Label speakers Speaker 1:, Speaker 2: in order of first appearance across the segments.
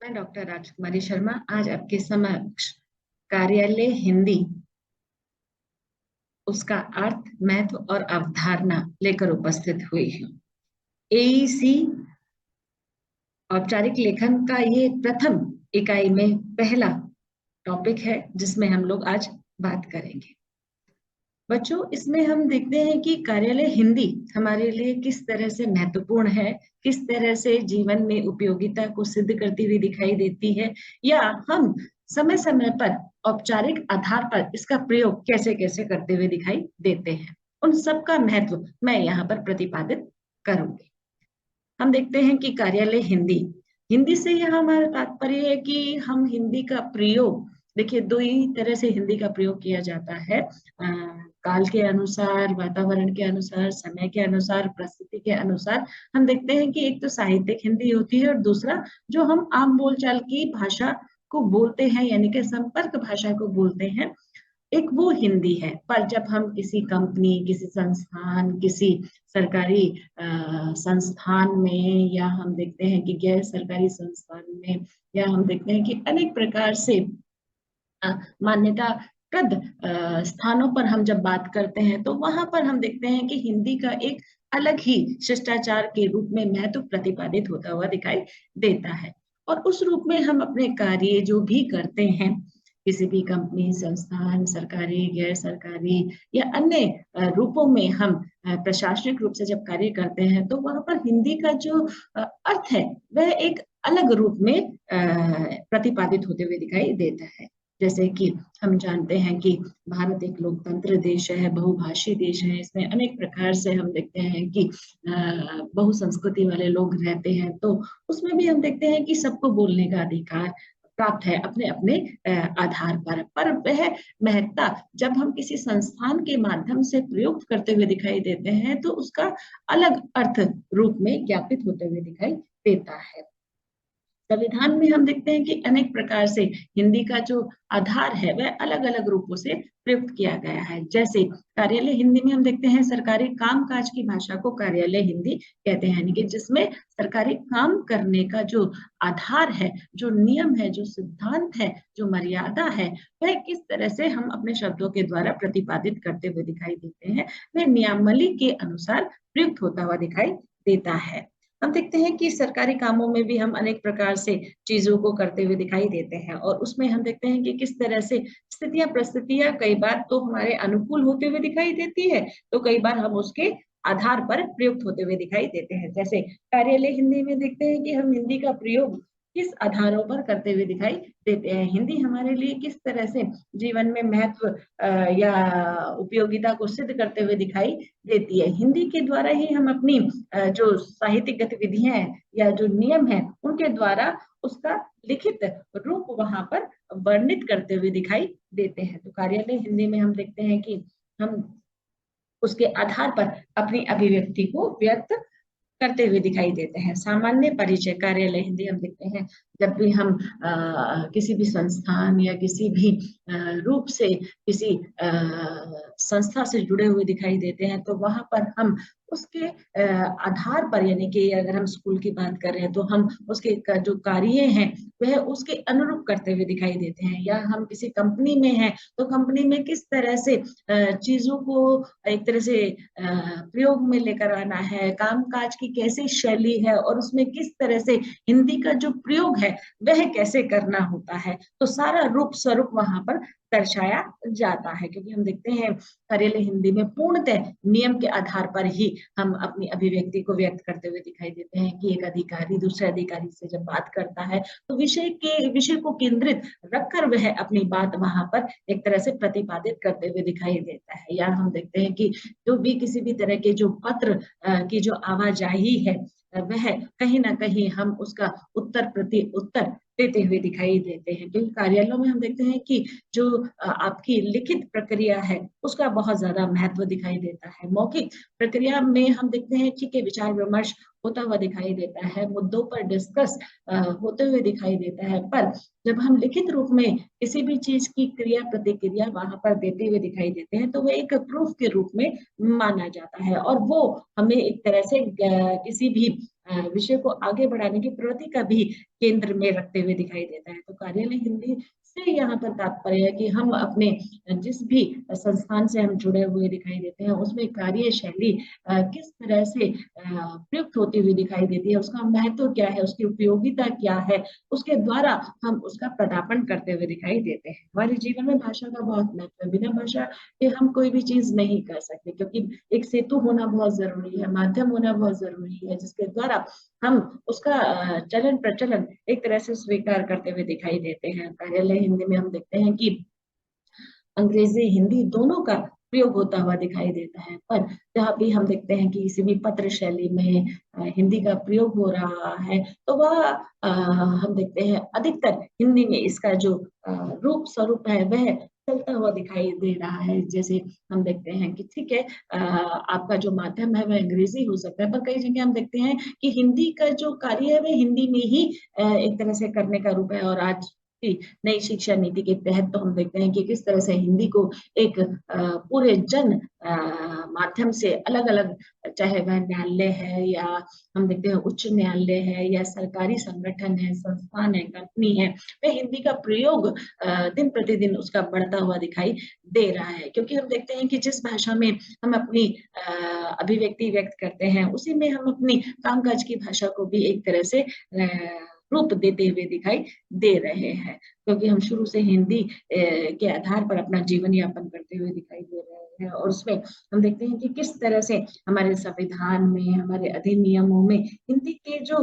Speaker 1: मैं डॉक्टर राजकुमारी शर्मा आज आपके समक्ष कार्यालय हिंदी, उसका अर्थ, महत्व और अवधारणा लेकर उपस्थित हुई हूँ। एईसी औपचारिक लेखन का ये प्रथम इकाई में पहला टॉपिक है जिसमें हम लोग आज बात करेंगे। बच्चों, इसमें हम देखते हैं कि कार्यालय हिंदी हमारे लिए किस तरह से महत्वपूर्ण है, किस तरह से जीवन में उपयोगिता को सिद्ध करती हुई दिखाई देती है, या हम समय समय पर औपचारिक आधार पर इसका प्रयोग कैसे कैसे करते हुए दिखाई देते हैं। उन सब का महत्व मैं यहाँ पर प्रतिपादित करूंगी। हम देखते हैं कि कार्यालय हिंदी, हिंदी से यह हमारा तात्पर्य है कि हम हिंदी का प्रयोग, देखिए दो ही तरह से हिंदी का प्रयोग किया जाता है। काल के अनुसार, वातावरण के अनुसार, समय के अनुसार, परिस्थिति के अनुसार। हम देखते हैं कि एक तो साहित्यिक हिंदी होती है और दूसरा जो हम आम बोलचाल की भाषा को बोलते हैं, यानी कि संपर्क भाषा को बोलते हैं, एक वो हिंदी है। पर जब हम किसी कंपनी, किसी संस्थान, किसी सरकारी संस्थान में, या हम देखते हैं कि गैर सरकारी संस्थान में, या हम देखते हैं कि अनेक प्रकार से मान्यता प्रद स्थानों पर हम जब बात करते हैं, तो वहां पर हम देखते हैं कि हिंदी का एक अलग ही शिष्टाचार के रूप में महत्व प्रतिपादित होता हुआ दिखाई देता है। और उस रूप में हम अपने कार्य जो भी करते हैं, किसी भी कंपनी, संस्थान, सरकारी, गैर सरकारी या अन्य रूपों में हम प्रशासनिक रूप से जब कार्य करते हैं, तो वहां पर हिंदी का जो अर्थ है वह एक अलग रूप में प्रतिपादित होते हुए दिखाई देता है। जैसे कि हम जानते हैं कि भारत एक लोकतंत्र देश है, बहुभाषी देश है। इसमें अनेक प्रकार से हम देखते हैं कि बहुसंस्कृति वाले लोग रहते हैं, तो उसमें भी हम देखते हैं कि सबको बोलने का अधिकार प्राप्त है अपने अपने आधार पर वह महत्ता जब हम किसी संस्थान के माध्यम से प्रयुक्त करते हुए दिखाई देते हैं, तो उसका अलग अर्थ रूप में ज्ञापित होते हुए दिखाई देता है। संविधान में हम देखते हैं कि अनेक प्रकार से हिंदी का जो आधार है वह अलग अलग रूपों से प्रयुक्त किया गया है। जैसे कार्यालय हिंदी में हम देखते हैं सरकारी कामकाज की भाषा को कार्यालय हिंदी कहते हैं, यानी कि जिसमें सरकारी काम करने का जो आधार है, जो नियम है, जो सिद्धांत है, जो मर्यादा है, वह किस तरह से हम अपने शब्दों के द्वारा प्रतिपादित करते हुए दिखाई देते हैं, वह नियमावली के अनुसार प्रयुक्त होता हुआ दिखाई देता है। हम देखते हैं कि सरकारी कामों में भी हम अनेक प्रकार से चीजों को करते हुए दिखाई देते हैं, और उसमें हम देखते हैं कि किस तरह से स्थितियां, परिस्थितियां कई बार तो हमारे अनुकूल होते हुए दिखाई देती है, तो कई बार हम उसके आधार पर प्रयुक्त होते हुए दिखाई देते हैं। जैसे कार्यालय हिंदी में देखते हैं कि हम हिंदी का प्रयोग किस आधारों पर करते हुए दिखाई देते हैं, हिंदी हमारे लिए किस तरह से जीवन में महत्व या उपयोगिता को सिद्ध करते हुए दिखाई देती है। हिंदी के द्वारा ही हम अपनी जो साहित्यिक गतिविधियां हैं या जो नियम है, उनके द्वारा उसका लिखित रूप वहां पर वर्णित करते हुए दिखाई देते हैं। तो कार्यालय हिंदी में हम देखते हैं कि हम उसके आधार पर अपनी अभिव्यक्ति को व्यक्त करते हुए दिखाई देते हैं। सामान्य परिचय, कार्यालय हिंदी हम देखते हैं जब भी हम किसी भी संस्थान या किसी भी रूप से किसी संस्था से जुड़े हुए दिखाई देते हैं, तो वहां पर हम उसके आधार पर, यानी कि अगर हम स्कूल की बात कर रहे हैं तो हम उसके जो कार्य हैं वह उसके अनुरूप करते हुए दिखाई देते हैं। या हम किसी कंपनी में हैं तो कंपनी में किस तरह से चीजों को एक तरह से प्रयोग में लेकर आना है, कामकाज की कैसी शैली है, और उसमें किस तरह से हिंदी का जो प्रयोग है वह कैसे करना होता है, तो सारा रूप स्वरूप वहां पर दर्शाया जाता है। क्योंकि हम देखते हैं कार्यालय हिंदी में पूर्णतः नियम के आधार पर ही हम अपनी अभिव्यक्ति को व्यक्त करते हुए दिखाई देते हैं कि एक अधिकारी दूसरे अधिकारी से जब बात करता है तो विषय को केंद्रित रखकर वह अपनी बात वहां पर एक तरह से प्रतिपादित करते हुए दिखाई देता है। या हम देखते हैं कि जो भी किसी भी तरह के जो पत्र की जो आवाजाही है, वह कहीं ना कहीं हम उसका उत्तर प्रति उत्तर देते हुए दिखाई देते हैं। क्योंकि कार्यालयों में हम देखते हैं कि जो आपकी लिखित प्रक्रिया है उसका बहुत ज्यादा महत्व दिखाई देता है। मौखिक प्रक्रिया में हम देखते हैं कि विचार विमर्श होता हुआ दिखाई देता है, मुद्दों पर डिस्कस होते हुए दिखाई देता है। पर जब हम लिखित रूप में किसी भी चीज की क्रिया प्रतिक्रिया वहां पर देते हुए दिखाई देते हैं, तो वो एक प्रूफ के रूप में माना जाता है, और वो हमें एक तरह से किसी भी विषय को आगे बढ़ाने की प्रवृत्ति का भी केंद्र में रखते हुए दिखाई देता है। तो कार्यालय हिंदी से यहाँ पर तात्पर्य है कि हम अपने जिस भी संस्थान से हम जुड़े हुए दिखाई देते हैं उसमें कार्यशैली किस तरह से प्रयुक्त होती हुई दिखाई देती है, उसका महत्व क्या है, उसकी उपयोगिता क्या है, उसके द्वारा हम उसका पदार्पण करते हुए दिखाई देते हैं। हमारे जीवन में भाषा का बहुत महत्व है। बिना भाषा के हम कोई भी चीज नहीं कर सकते, क्योंकि एक सेतु होना बहुत जरूरी है, माध्यम होना बहुत जरूरी है, जिसके द्वारा हम उसका चलन प्रचलन एक तरह से स्वीकार करते हुए दिखाई देते हैं। कार्यालय हिंदी में हम देखते हैं कि अंग्रेजी हिंदी दोनों का प्रयोग होता हुआ दिखाई देता है, पर जहाँ भी हम देखते हैं कि किसी भी पत्र शैली में हिंदी का प्रयोग हो रहा है, तो वह हम देखते हैं अधिकतर हिंदी में इसका जो रूप स्वरूप है वह चलता हुआ दिखाई दे रहा है। जैसे हम देखते हैं कि ठीक है, आपका जो माध्यम है वह अंग्रेजी हो सकता है, पर कई जगह हम देखते हैं कि हिंदी का जो कार्य है वह हिंदी में ही एक तरह से करने का रूप है। और आज की नई शिक्षा नीति के तहत तो हम देखते हैं कि किस तरह से हिंदी को एक पूरे जन माध्यम से अलग अलग, चाहे वह न्यायालय है या हम देखते हैं उच्च न्यायालय है या सरकारी संगठन है, संस्थान है, कंपनी है, वह हिंदी का प्रयोग दिन प्रतिदिन उसका बढ़ता हुआ दिखाई दे रहा है। क्योंकि हम देखते हैं कि जिस भाषा में हम अपनी अभिव्यक्ति व्यक्त करते हैं उसी में हम अपनी कामकाज की भाषा को भी एक तरह से रूप देते हुए दिखाई दे रहे हैं, क्योंकि हम शुरू से हिंदी के आधार पर अपना जीवन यापन करते हुए दिखाई दे रहे हैं। और उसमें हम देखते हैं कि किस तरह से हमारे संविधान में, हमारे अधिनियमों में हिंदी के जो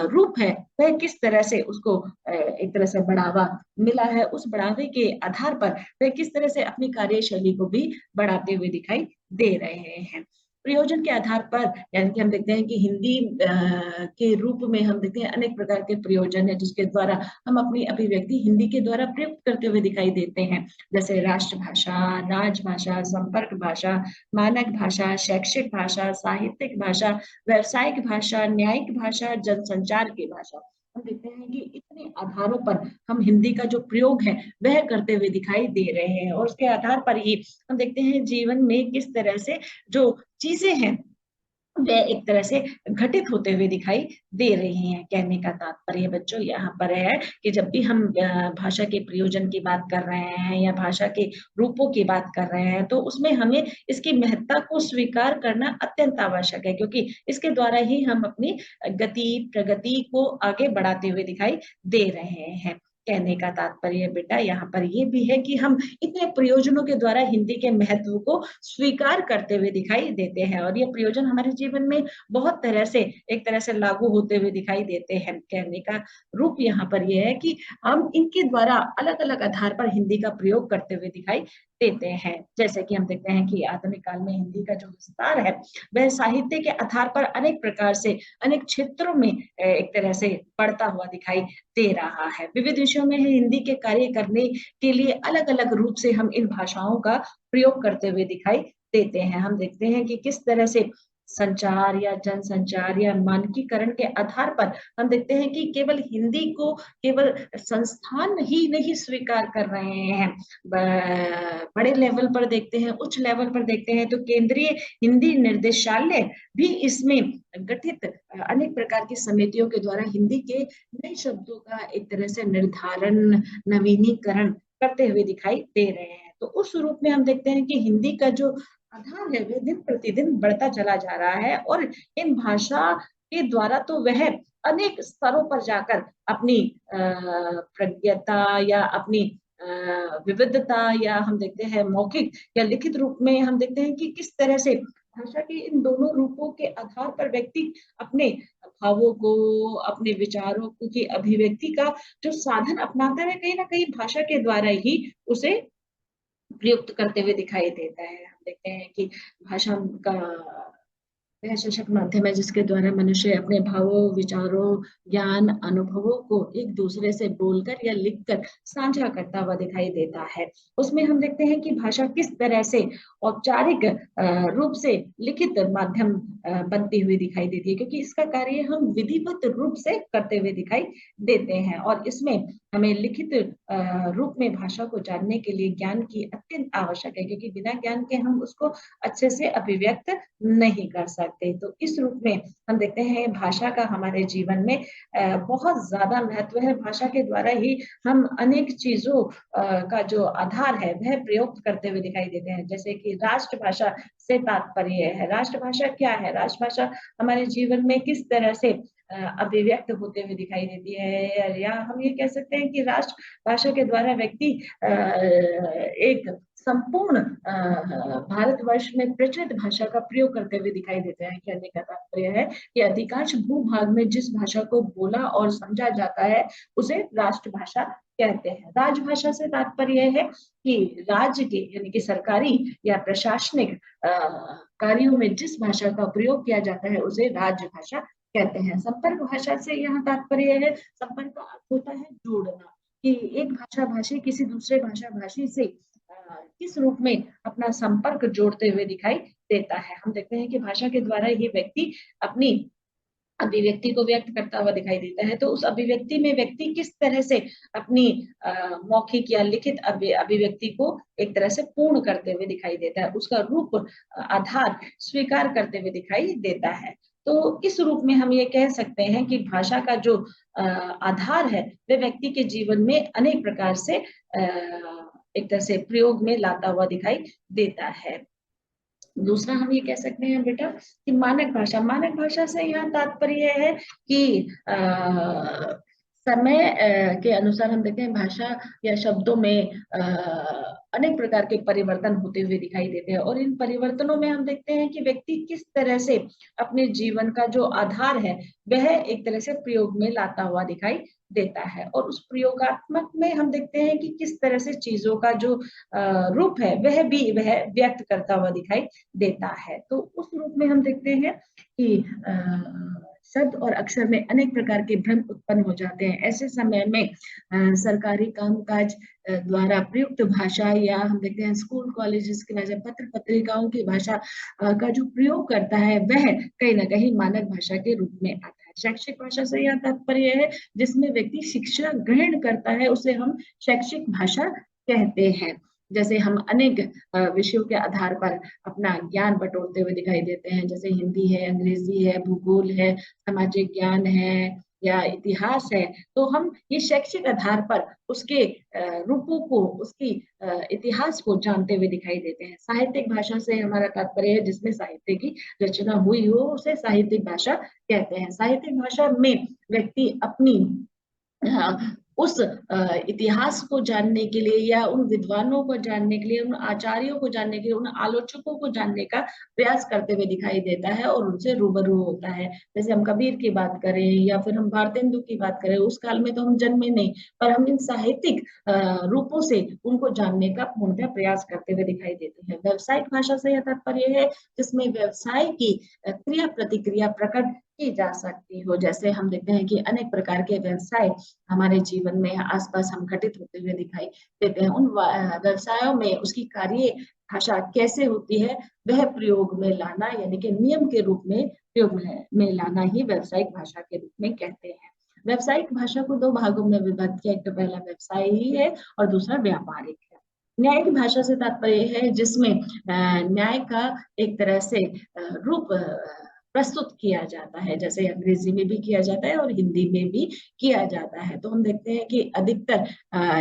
Speaker 1: रूप है वह किस तरह से उसको एक तरह से बढ़ावा मिला है, उस बढ़ावे के आधार पर वह किस तरह से अपनी कार्यशैली को भी बढ़ाते हुए दिखाई दे रहे हैं। प्रयोजन के आधार पर, यानी कि हम देखते हैं कि हिंदी के रूप में हम देखते हैं अनेक प्रकार के प्रयोजन है जिसके द्वारा हम अपनी अभिव्यक्ति हिंदी के द्वारा प्रयुक्त करते हुए दिखाई देते हैं। जैसे राष्ट्रभाषा, राजभाषा, संपर्क भाषा, मानक भाषा, शैक्षिक भाषा, साहित्यिक भाषा, व्यावसायिक भाषा, न्यायिक भाषा, जनसंचार की भाषा। हम देखते हैं कि इतने आधारों पर हम हिंदी का जो प्रयोग है वह करते हुए दिखाई दे रहे हैं, और उसके आधार पर ही हम देखते हैं जीवन में किस तरह से जो चीजें हैं वे एक तरह से घटित होते हुए दिखाई दे रही हैं। कहने का तात्पर्य बच्चों यहाँ पर है कि जब भी हम भाषा के प्रयोजन की बात कर रहे हैं या भाषा के रूपों की बात कर रहे हैं, तो उसमें हमें इसकी महत्ता को स्वीकार करना अत्यंत आवश्यक है, क्योंकि इसके द्वारा ही हम अपनी गति प्रगति को आगे बढ़ाते हुए दिखाई दे रहे हैं। कहने का तात्पर्य बेटा यहाँ पर ये भी है कि हम इतने प्रयोजनों के द्वारा हिंदी के महत्व को स्वीकार करते हुए दिखाई देते हैं, और ये प्रयोजन हमारे जीवन में बहुत तरह से एक तरह से लागू होते हुए दिखाई देते हैं। कहने का रूप यहाँ पर यह है कि हम इनके द्वारा अलग अलग आधार पर हिंदी का प्रयोग करते हुए दिखाई देते हैं। जैसे कि हम देखते हैं कि आधुनिक काल में हिंदी का जो विस्तार है वह साहित्य के आधार पर अनेक प्रकार से अनेक क्षेत्रों में एक तरह से बढ़ता हुआ दिखाई दे रहा है। विविध विषयों में हिंदी के कार्य करने के लिए अलग अलग रूप से हम इन भाषाओं का प्रयोग करते हुए दिखाई देते हैं। हम देखते हैं कि किस तरह से संचार या जनसंचार या मानकीकरण के आधार पर हम देखते हैं कि केवल हिंदी को केवल संस्थान ही नहीं स्वीकार कर रहे हैं, बड़े लेवल पर देखते हैं, उच्च लेवल पर देखते हैं तो केंद्रीय हिंदी निर्देशालय भी इसमें गठित अनेक प्रकार की समितियों के द्वारा हिंदी के नए शब्दों का एक तरह से निर्धारण, नवीनीकरण करते हुए दिखाई दे रहे हैं। तो उस रूप में हम देखते हैं कि हिंदी का जो आधार है वह दिन प्रतिदिन बढ़ता चला जा रहा है, और इन भाषा के द्वारा तो वह अनेक स्तरों पर जाकर अपनी प्रज्ञता या अपनी विविधता, या हम देखते हैं मौखिक या लिखित रूप में हम देखते हैं कि किस तरह से भाषा के इन दोनों रूपों के आधार पर व्यक्ति अपने भावों को, अपने विचारों की अभिव्यक्ति का जो साधन अपनाता है, कहीं ना कहीं भाषा के द्वारा ही उसे प्रयुक्त करते हुए दिखाई देता है। हम देखते हैं कि भाषा का वह सशक्त माध्यम है जिसके द्वारा मनुष्य अपने भावों, विचारों, ज्ञान, अनुभवों को एक दूसरे से बोलकर या लिखकर साझा करता हुआ दिखाई देता है। उसमें हम देखते हैं कि भाषा किस तरह से औपचारिक रूप से लिखित माध्यम बनती हुई दिखाई देती है, क्योंकि इसका कार्य हम विधिवत रूप से करते हुए दिखाई देते हैं। और इसमें हमें लिखित रूप में भाषा को जानने के लिए ज्ञान की अत्यंत आवश्यक है, क्योंकि बिना ज्ञान के हम उसको अच्छे से अभिव्यक्त नहीं कर सकते। तो इस रूप में हम देखते हैं भाषा का हमारे जीवन में बहुत ज्यादा महत्व है। भाषा के द्वारा ही हम अनेक चीजों का जो आधार है वह प्रयोग करते हुए दिखाई देते हैं। जैसे कि राष्ट्रभाषा से तात्पर्य है, राष्ट्रभाषा क्या है, राष्ट्रभाषा हमारे जीवन में किस तरह से अभिव्यक्त होते हुए दिखाई देती है, या हम ये कह सकते हैं कि राष्ट्रभाषा के द्वारा व्यक्ति एक संपूर्ण भारतवर्ष में प्रचलित भाषा का प्रयोग करते हुए दिखाई देते हैं। कहने का तात्पर्य है कि अधिकांश भूभाग में जिस भाषा को बोला और समझा जाता है उसे राष्ट्रभाषा कहते हैं। राजभाषा से तात्पर्य है कि राज्य के यानी कि सरकारी या प्रशासनिक कार्यों में जिस भाषा का प्रयोग किया जाता है उसे राजभाषा कहते हैं। संपर्क भाषा से यहाँ तात्पर्य है, संपर्क का अर्थ होता है जोड़ना, कि एक भाषा भाषी किसी दूसरे भाषा भाषी से किस रूप में अपना संपर्क जोड़ते हुए दिखाई देता है। हम देखते हैं कि भाषा के द्वारा ही व्यक्ति अपनी अभिव्यक्ति को व्यक्त करता हुआ दिखाई देता है। तो उस अभिव्यक्ति में व्यक्ति किस तरह से अपनी मौखिक या लिखित अभिव्यक्ति को एक तरह से पूर्ण करते हुए दिखाई देता है, उसका रूप आधार स्वीकार करते हुए दिखाई देता है। तो इस रूप में हम ये कह सकते हैं कि भाषा का जो आधार है वह व्यक्ति के जीवन में अनेक प्रकार से एक तरह से प्रयोग में लाता हुआ दिखाई देता है। दूसरा हम ये कह सकते हैं बेटा कि मानक भाषा, मानक भाषा से यहाँ तात्पर्य है कि समय के अनुसार हम देखते हैं भाषा या शब्दों में अनेक प्रकार के परिवर्तन होते हुए दिखाई देते हैं, और इन परिवर्तनों में हम देखते हैं कि व्यक्ति किस तरह से अपने जीवन का जो आधार है वह एक तरह से प्रयोग में लाता हुआ दिखाई देता है। और उस प्रयोगात्मक में हम देखते हैं कि किस तरह से चीजों का जो रूप है वह व्यक्त करता हुआ दिखाई देता है। तो उस रूप में हम देखते हैं कि शब्द और अक्षर में अनेक प्रकार के भ्रम उत्पन्न हो जाते हैं। ऐसे समय में सरकारी कामकाज द्वारा प्रयुक्त भाषा, या हम देखते हैं स्कूल कॉलेजेस की भाषा, पत्र पत्रिकाओं की भाषा का जो प्रयोग करता है वह कहीं ना कहीं मानक भाषा के रूप में आता है। शैक्षिक भाषा से यह तात्पर्य है जिसमें व्यक्ति शिक्षा ग्रहण करता है उसे हम शैक्षिक भाषा कहते हैं। जैसे हम अनेक विषयों के आधार पर अपना ज्ञान बटोरते हुए दिखाई देते हैं, जैसे हिंदी है, अंग्रेजी है, भूगोल है, सामाजिक ज्ञान है या इतिहास है। तो हम ये शैक्षिक आधार पर उसके रूपों को, उसकी इतिहास को जानते हुए दिखाई देते हैं। साहित्यिक भाषा से हमारा तात्पर्य है जिसमें साहित्य की रचना हुई हो उसे साहित्यिक भाषा कहते हैं। साहित्यिक भाषा में व्यक्ति अपनी उस इतिहास को जानने के लिए या उन विद्वानों को जानने के लिए, उन आचार्यों को जानने के लिए, उन आलोचकों को जानने का प्रयास करते हुए दिखाई देता है और उनसे रूबरू होता है। जैसे हम कबीर की बात करें या फिर हम भारतेंदु की बात करें, उस काल में तो हम जन्मे नहीं, पर हम इन साहित्यिक रूपों से उनको जानने का पूर्णतः प्रयास करते हुए दिखाई देते हैं। व्यवसायिक भाषा से यह तात्पर्य है जिसमें व्यवसाय की क्रिया प्रतिक्रिया प्रकट की जा सकती हो। जैसे हम देखते हैं कि अनेक प्रकार के व्यवसाय हमारे जीवन में आसपास हम घटित होते हुए दिखाई देते हैं। उन व्यवसायों में उसकी कार्य भाषा कैसे होती है वह प्रयोग में लाना, यानी कि नियम के रूप में प्रयोग में लाना ही व्यवसायिक भाषा के रूप में कहते हैं। व्यवसायिक भाषा को दो भागों में विभक्त किया, एक तो पहला व्यवसाय ही है और दूसरा व्यापारिक है। न्यायिक भाषा से तात्पर्य है जिसमें न्याय का एक तरह से रूप प्रस्तुत किया जाता है, जैसे अंग्रेजी में भी किया जाता है और हिंदी में भी किया जाता है। तो हम देखते हैं कि अधिकतर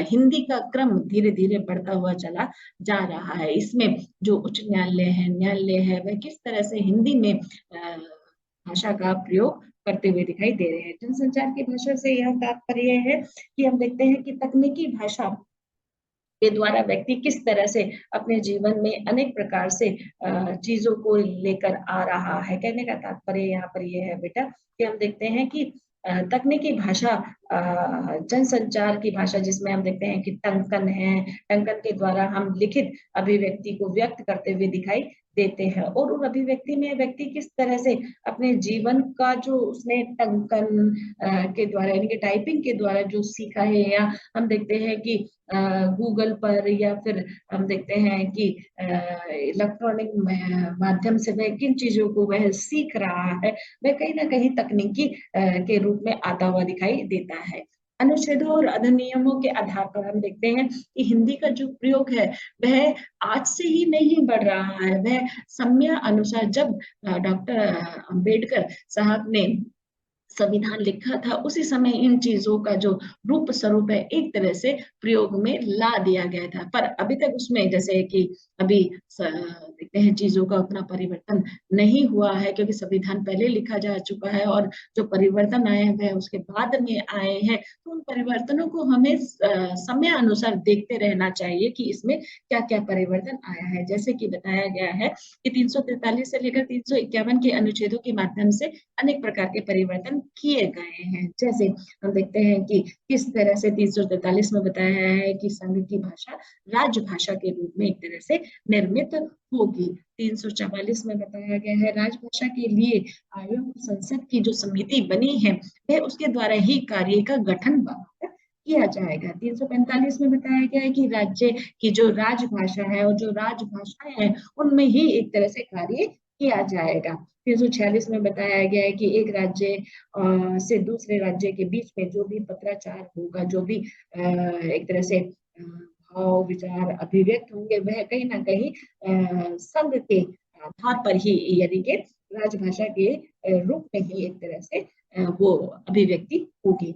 Speaker 1: हिंदी का क्रम धीरे धीरे बढ़ता हुआ चला जा रहा है। इसमें जो उच्च न्यायालय है वह किस तरह से हिंदी में भाषा का प्रयोग करते हुए दिखाई दे रहे हैं। जनसंचार की भाषा से यह तात्पर्य है कि हम देखते हैं कि तकनीकी भाषा के द्वारा व्यक्ति किस तरह से अपने जीवन में अनेक प्रकार से चीजों को लेकर आ रहा है। कहने का तात्पर्य यहाँ पर यह है बेटा कि हम देखते हैं कि तकनीकी भाषा जनसंचार की भाषा जिसमें हम देखते हैं कि टंकन है, टंकन के द्वारा हम लिखित अभिव्यक्ति को व्यक्त करते हुए दिखाई देते हैं। और उन अभिव्यक्ति में व्यक्ति किस तरह से अपने जीवन का जो उसने टंकन के द्वारा यानी कि टाइपिंग के द्वारा जो सीखा है, या हम देखते हैं कि गूगल पर या फिर हम देखते हैं कि इलेक्ट्रॉनिक माध्यम से वह किन चीजों को वह सीख रहा है, वह कहीं ना कहीं तकनीकी के रूप में आता हुआ दिखाई देता है। अनुच्छेदों और अधिनियमों के आधार पर हम देखते हैं कि हिंदी का जो प्रयोग है वह आज से ही नहीं बढ़ रहा है। वह समय अनुसार जब डॉक्टर अंबेडकर साहब ने संविधान लिखा था उसी समय इन चीजों का जो रूप स्वरूप है एक तरह से प्रयोग में ला दिया गया था, पर अभी तक उसमें जैसे कि अभी देखते हैं चीजों का उतना परिवर्तन नहीं हुआ है, क्योंकि संविधान पहले लिखा जा चुका है और जो परिवर्तन आए हैं उसके बाद में आए हैं। तो उन परिवर्तनों को हमें समय अनुसार देखते रहना चाहिए कि इसमें क्या क्या परिवर्तन आया है। जैसे कि बताया गया है कि 343 से लेकर 351 के अनुच्छेदों के माध्यम से अनेक प्रकार के परिवर्तन किए गए हैं। जैसे हम देखते हैं कि किस तरह से 343 में बताया है कि संघ की भाषा राजभाषा के रूप में एक तरह से निर्मित होगी। 344 में बताया गया है राजभाषा के लिए आयोग संसद की जो समिति बनी है वह उसके द्वारा ही कार्य का गठन किया जाएगा। 345 में बताया गया है कि राज्य की जो राजभाषा है और जो राजभाषाएं हैं उनमें ही एक तरह से कार्य किया जाएगा। 346 में बताया गया है कि एक राज्य से दूसरे राज्य के बीच में जो भी पत्राचार होगा, जो भी एक तरह से भाव विचार अभिव्यक्त होंगे वह कहीं ना कहीं संघ के आधार पर ही यानी कि राजभाषा के रूप में ही एक तरह से वो अभिव्यक्ति होगी।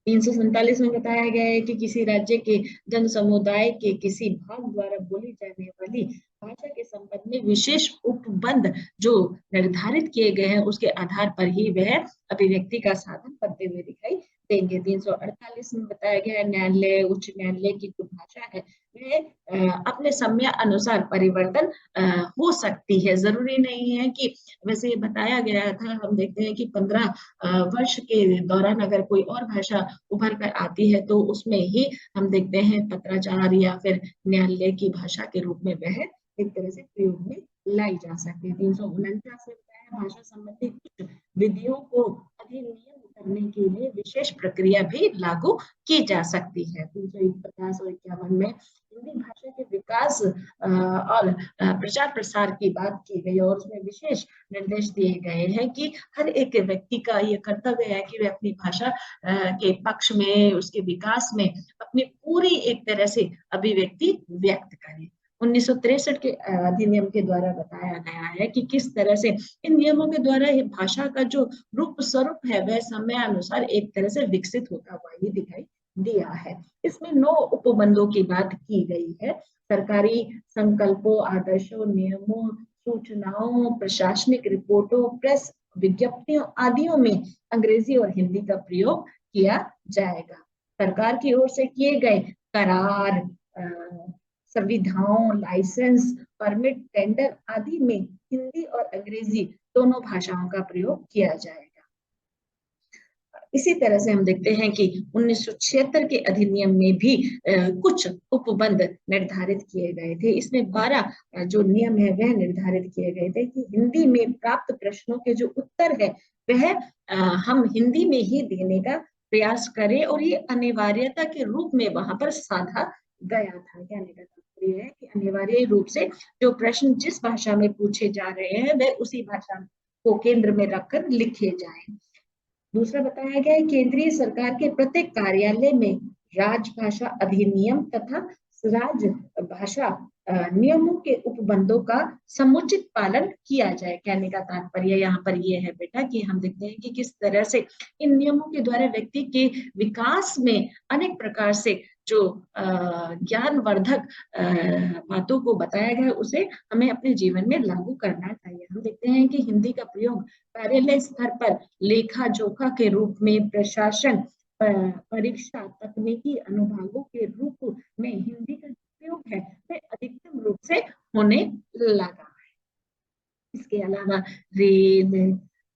Speaker 1: 347 में बताया गया है कि किसी राज्य के जन समुदाय के किसी भाग द्वारा बोली जाने वाली भाषा के संबंध में विशेष उपबंध जो निर्धारित किए गए हैं उसके आधार पर ही वह अभिव्यक्ति का साधन बनते हुए दिखाई देंगे। 348 में बताया गया है न्यायालय उच्च न्यायालय की जो भाषा है वह अपने समय अनुसार परिवर्तन हो सकती है। जरूरी नहीं है कि वैसे ये बताया गया था, हम देखते हैं कि 15 वर्ष के दौरान अगर कोई और भाषा उभर कर आती है तो उसमें ही हम देखते हैं पत्राचार या फिर न्यायालय की भाषा के रूप में वह एक तरह से प्रयोग में लाई जा सकती है। 349 में बताया भाषा संबंधी कुछ विधियों को अधिनियम करने के लिए विशेष प्रक्रिया भी लागू की जा सकती है। 350 और 51 में हिंदी भाषा के विकास और प्रचार प्रसार की बात की गई और उसमें विशेष निर्देश दिए गए हैं कि हर एक व्यक्ति का ये कर्तव्य है कि वे अपनी भाषा के पक्ष में उसके विकास में अपनी पूरी एक तरह से अभिव्यक्ति व्यक्त करें। 1963 के अधिनियम के द्वारा बताया गया है कि किस तरह से इन नियमों के द्वारा ये भाषा का जो रूप स्वरूप है वह समय अनुसार एक तरह से विकसित होता हुआ ही दिखाई दिया है। इसमें 9 उपबंधों की बात की गई है। सरकारी संकल्पों, आदर्शों, नियमों, सूचनाओं, प्रशासनिक रिपोर्टों, प्रेस विज्ञप्तियों आदियों में अंग्रेजी और हिंदी का प्रयोग किया जाएगा। सरकार की ओर से किए गए करार, संविधाओं, लाइसेंस, परमिट, टेंडर आदि में हिंदी और अंग्रेजी दोनों भाषाओं का प्रयोग किया जाएगा। इसी तरह से हम देखते हैं कि 1976 के अधिनियम में भी कुछ उपबंध निर्धारित किए गए थे। इसमें 12 जो नियम है वह निर्धारित किए गए थे कि हिंदी में प्राप्त प्रश्नों के जो उत्तर है वह हम हिंदी में ही देने का प्रयास करें और ये अनिवार्यता के रूप में वहां पर साधा गया था। कहने का तात्पर्य है कि अनिवार्य रूप से जो प्रश्न जिस भाषा में पूछे जा रहे हैं वह उसी भाषा को केंद्र में रखकर लिखे जाएं। दूसरा बताया गया है केंद्रीय सरकार के प्रत्येक कार्यालय में राजभाषा अधिनियम तथा राजभाषा नियमों के उपबंधों का समुचित पालन किया जाए। कहने का तात्पर्य यहाँ पर यह है बेटा कि हम देखते हैं कि किस तरह से इन नियमों के द्वारा व्यक्ति के विकास में अनेक प्रकार से जो ज्ञानवर्धक बातों को बताया गया उसे हमें अपने जीवन में लागू करना चाहिए। हम देखते हैं कि हिंदी का प्रयोग कार्यालय स्तर पर लेखा जोखा के रूप में, प्रशासन, परीक्षा, तकनीकी अनुभागों के रूप में हिंदी का प्रयोग है वह अधिकतम रूप से होने लगा है। इसके अलावा रेल,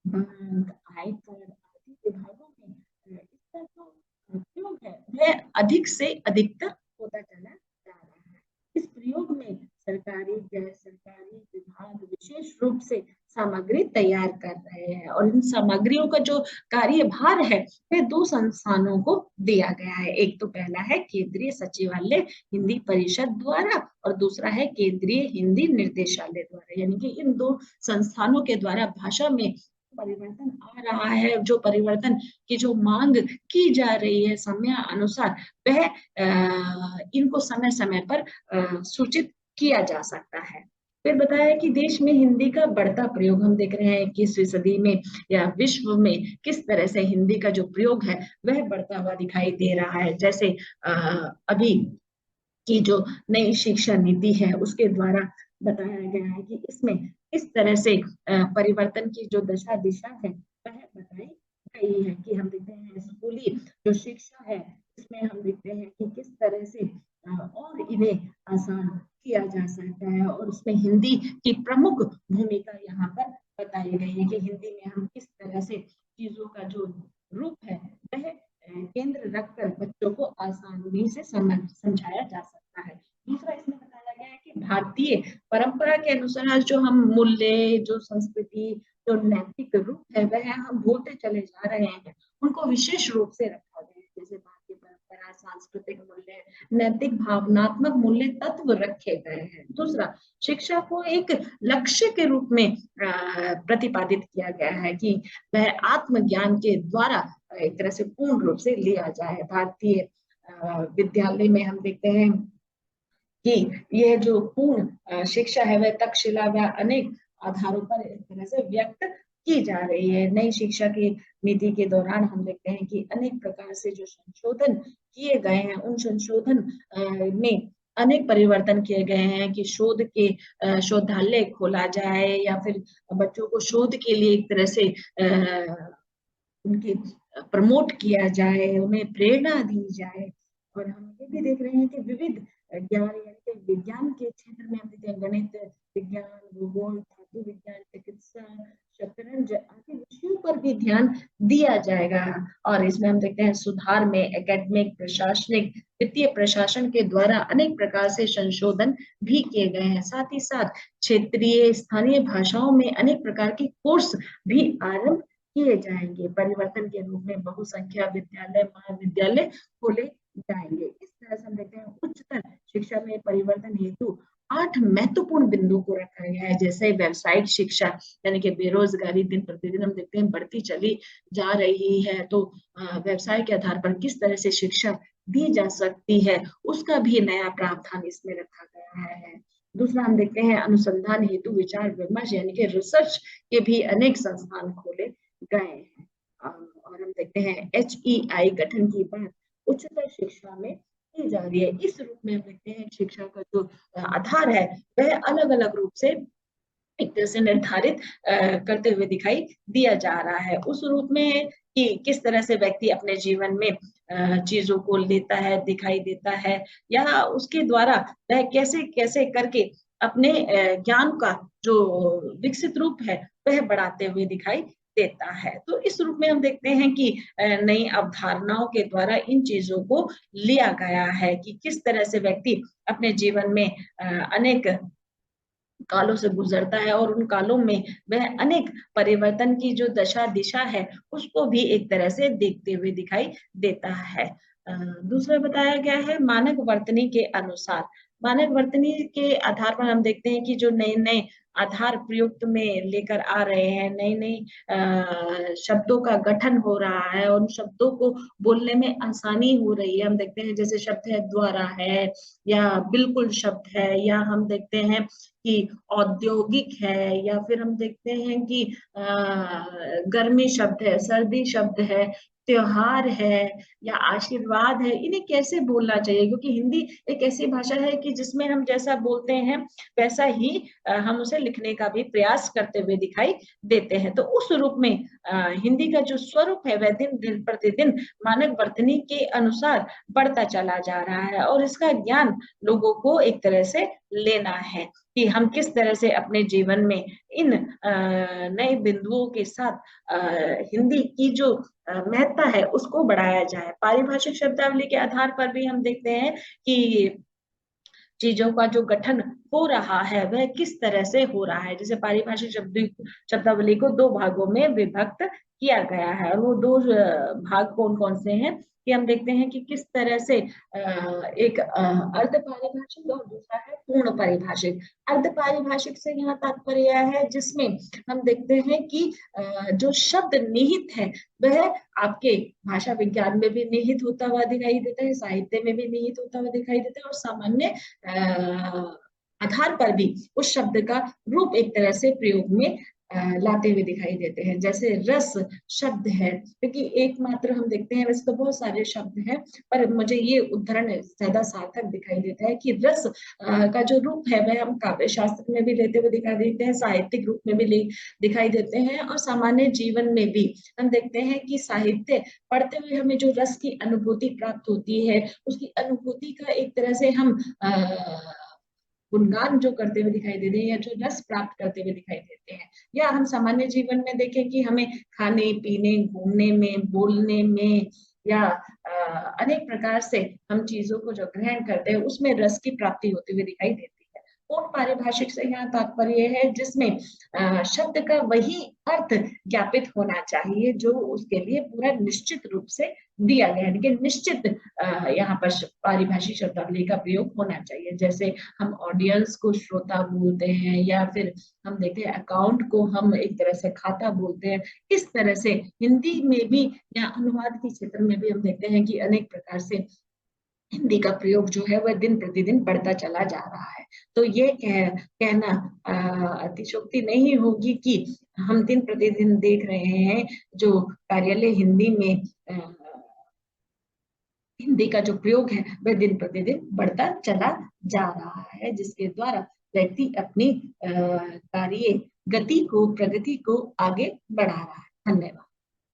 Speaker 1: बैंक, आयकर आदि विभागों में इसका जो प्रयोग है वह अधिक से अधिकतर होता चला जा रहा है। इस प्रयोग में सरकारी, गैर सरकारी विभाग विशेष रूप से सामग्री तैयार कर रहे हैं और इन सामग्रियों का जो कार्यभार है वह 2 संस्थानों को दिया गया है। एक तो पहला है केंद्रीय सचिवालय हिंदी परिषद द्वारा और दूसरा है केंद्रीय हिंदी निर्देशालय द्वारा, यानी कि इन 2 संस्थानों के द्वारा भाषा में परिवर्तन आ रहा है, जो परिवर्तन की जो मांग की जा रही है समय अनुसार, वह इनको समय समय पर सूचित किया जा सकता है। फिर बताया कि देश में हिंदी का बढ़ता प्रयोग हम देख रहे हैं 21वीं सदी में या विश्व में किस तरह से हिंदी का जो प्रयोग है वह बढ़ता हुआ दिखाई दे रहा है। जैसे अभी की जो नई शिक्षा नीति है उसके द्वारा बताया गया है कि इसमें इस तरह से परिवर्तन की जो दशा दिशा है वह बताई गई है कि हम देखते हैं स्कूली जो शिक्षा है इसमें हम देखते हैं कि किस तरह से और इन्हें आसान किया जा सकता है, और उसमें हिंदी की प्रमुख भूमिका यहाँ पर बताई गई है कि हिंदी में हम किस तरह से चीजों का जो रूप है वह केंद्र रखकर बच्चों को आसानी से समझाया जा सकता है। दूसरा इसमें बताया गया है कि भारतीय परंपरा के अनुसार जो हम मूल्य, जो संस्कृति, जो नैतिक रूप है वह हम भूलते चले जा रहे हैं, उनको विशेष रूप से रखा गया है। जैसे भारतीय परंपरा, सांस्कृतिक मूल्य, नैतिक भावनात्मक मूल्य तत्व रखे गए हैं। दूसरा, शिक्षा को एक लक्ष्य के रूप में प्रतिपादित किया गया है कि वह आत्मज्ञान के द्वारा एक तरह से पूर्ण रूप से लिया जाए। भारतीय विद्यालय में हम देखते हैं कि यह जो पूर्ण शिक्षा है वह तक्षशिला व अनेक आधारों पर एक तरह से व्यक्त की जा रही है। नई शिक्षा की नीति के दौरान हम देखते हैं कि अनेक प्रकार से जो संशोधन किए गए हैं, उन संशोधन में अनेक परिवर्तन किए गए हैं कि शोध के शोधालय खोला जाए या फिर बच्चों को शोध के लिए एक तरह से उनकी प्रमोट किया जाए, उन्हें प्रेरणा दी जाए। और हम ये भी देख रहे हैं कि विविध ज्ञान यानी कि विज्ञान के क्षेत्र में हम देखते हैं गणित, विज्ञान, भूगोल, धातु विज्ञान, चिकित्सा, शतरंज आदि विषयों पर भी ध्यान दिया जाएगा। और इसमें हम देखते हैं सुधार में एकेडमिक, प्रशासनिक, वित्तीय प्रशासन के द्वारा अनेक प्रकार से संशोधन भी किए गए हैं। साथ ही साथ क्षेत्रीय स्थानीय भाषाओं में अनेक प्रकार के कोर्स भी आरंभ किए जाएंगे। परिवर्तन के रूप में बहुसंख्या विद्यालय, महाविद्यालय खोले जाएंगे। इस तरह से हम देखते हैं उच्चतर शिक्षा में परिवर्तन हेतु 8 महत्वपूर्ण बिंदु को रखा गया है। जैसे व्यावसायिक शिक्षा यानी कि बेरोजगारी दिन प्रतिदिन हम देखते हैं बढ़ती चली जा रही है, तो व्यवसाय के आधार पर किस तरह से शिक्षा दी जा सकती है उसका भी नया प्रावधान इसमें रखा गया है। दूसरा हम देखते हैं अनुसंधान हेतु विचार विमर्श यानी कि रिसर्च के भी अनेक संस्थान खोले गए हैं। और हम देखते हैं HEI गठन की बात उच्चतर शिक्षा में की जा रही है। इस रूप में हम देखते हैं शिक्षा का जो आधार है वह अलग अलग रूप से एक तरह से निर्धारित करते हुए दिखाई दिया जा रहा है। उस रूप में कि किस तरह से व्यक्ति अपने जीवन में चीजों को लेता है, दिखाई देता है, या उसके द्वारा वह कैसे कैसे करके अपने ज्ञान का जो विकसित रूप है वह बढ़ाते हुए दिखाई देता है। तो इस रूप में हम देखते हैं कि नई अवधारणाओं के द्वारा इन चीजों को लिया गया है कि किस तरह से व्यक्ति अपने जीवन में अनेक कालों से गुजरता है और उन कालों में वह अनेक परिवर्तन की जो दशा दिशा है उसको भी एक तरह से देखते हुए दिखाई देता है। दूसरा बताया गया है मानक वर्तनी के अनुसार। मानक वर्तनी के आधार पर हम देखते हैं कि जो नए नए आधार प्रयुक्त में लेकर आ रहे हैं, नई नई शब्दों का गठन हो रहा है, उन शब्दों को बोलने में आसानी हो रही है। हम देखते हैं जैसे शब्द है द्वारा है, या बिल्कुल शब्द है, या हम देखते हैं कि औद्योगिक है, या फिर हम देखते हैं कि गर्मी शब्द है, सर्दी शब्द है, त्योहार है, या आशीर्वाद है। इन्हें कैसे बोलना चाहिए, क्योंकि हिंदी एक ऐसी भाषा है कि जिसमें हम जैसा बोलते हैं वैसा ही हम उसे लिखने का भी प्रयास करते हुए दिखाई देते हैं। तो उस रूप में हिंदी का जो स्वरूप है वह दिन दिन प्रतिदिन मानक वर्तनी के अनुसार बढ़ता चला जा रहा है, और इसका ज्ञान लोगों को एक तरह से लेना है कि हम किस तरह से अपने जीवन में इन नए बिंदुओं के साथ हिंदी की जो महत्ता है उसको बढ़ाया जाए। पारिभाषिक शब्दावली के आधार पर भी हम देखते हैं कि चीजों का जो गठन हो रहा है वह किस तरह से हो रहा है। जैसे पारिभाषिक शब्दावली को 2 भागों में विभक्त किया गया है, और वो 2 भाग कौन कौन से हैं कि हम देखते हैं कि किस तरह से एक अर्ध पारिभाषिक और दूसरा है पूर्ण पारिभाषिक। अर्ध पारिभाषिक से यहाँ तात्पर्य है जिसमें हम देखते हैं कि जो शब्द निहित है वह आपके भाषा विज्ञान में भी निहित होता हुआ दिखाई देता है, साहित्य में भी निहित होता हुआ दिखाई देता है, और सामान्य आधार पर भी उस शब्द का रूप एक तरह से प्रयोग में लाते हुए दिखाई देते हैं। जैसे रस शब्द है, क्योंकि एकमात्र हम देखते हैं, वैसे तो बहुत सारे शब्द हैं पर मुझे ये उदाहरण ज्यादा सार्थक दिखाई देता है कि रस का जो रूप है वह हम काव्य शास्त्र में भी लेते हुए दिखाई देते हैं, साहित्यिक रूप में भी दिखाई देते हैं, और सामान्य जीवन में भी हम देखते हैं कि साहित्य पढ़ते हुए हमें जो रस की अनुभूति प्राप्त होती है, उसकी अनुभूति का एक तरह से हम गुणगान जो करते हुए दिखाई देते हैं या जो रस प्राप्त करते हुए दिखाई देते हैं। या हम सामान्य जीवन में देखें कि हमें खाने पीने, घूमने में, बोलने में या अनेक प्रकार से हम चीजों को जो ग्रहण करते हैं उसमें रस की प्राप्ति होती हुई दिखाई देती है। पूर्ण पारिभाषिक से यहाँ तात्पर्य है जिसमें शब्द का वही अर्थ ज्ञापित होना चाहिए जो उसके लिए पूरा निश्चित रूप से दिया गया है, लेकिन निश्चित यहाँ पर पारिभाषिक शब्दावली का प्रयोग होना चाहिए। जैसे हम ऑडियंस को श्रोता बोलते हैं, या फिर हम देखते हैं अकाउंट को हम एक तरह से खाता बोलते हैं। इस तरह से हिंदी में भी या अनुवाद के क्षेत्र में भी हम देखते हैं कि अनेक प्रकार से हिंदी का प्रयोग जो है वह दिन प्रतिदिन बढ़ता चला जा रहा है। तो ये कहना अतिशयोक्ति नहीं होगी कि हम दिन प्रतिदिन देख रहे हैं जो कार्यालय हिंदी में हिंदी का जो प्रयोग है वह दिन प्रतिदिन बढ़ता चला जा रहा है, जिसके द्वारा व्यक्ति अपनी कार्य गति को, प्रगति को आगे बढ़ा रहा है। धन्यवाद।